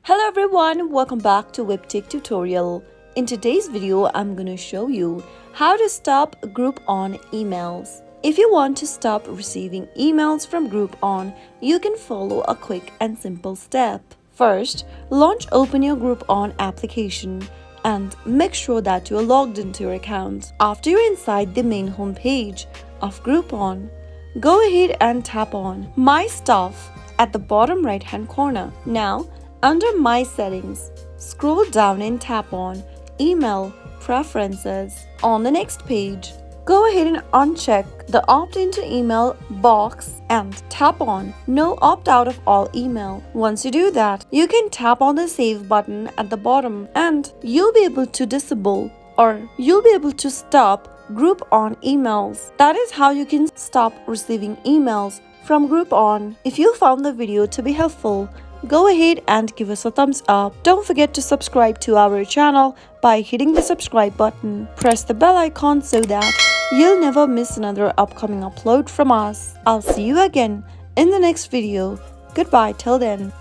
Hello everyone, welcome back to Webtech Tutorial. In today's video, I'm going to show you how to stop Groupon emails. If you want to stop receiving emails from Groupon, you can follow a quick and simple step. First, open your Groupon application and make sure that you are logged into your account. After you're inside the main home page of Groupon, go ahead and tap on My Stuff at the bottom right hand corner. Now, under My Settings, scroll down and tap on Email Preferences. On the next page, go ahead and uncheck the Opt-in to Email box and tap on No Opt-out of all email. Once you do that, you can tap on the Save button at the bottom and you'll be able to disable or you'll be able to stop Groupon emails. That is how you can stop receiving emails from Groupon. If you found the video to be helpful, go ahead and give us a thumbs up. Don't forget to subscribe to our channel by hitting the subscribe button. Press the bell icon so that you'll never miss another upcoming upload from us. I'll see you again in the next video. Goodbye till then.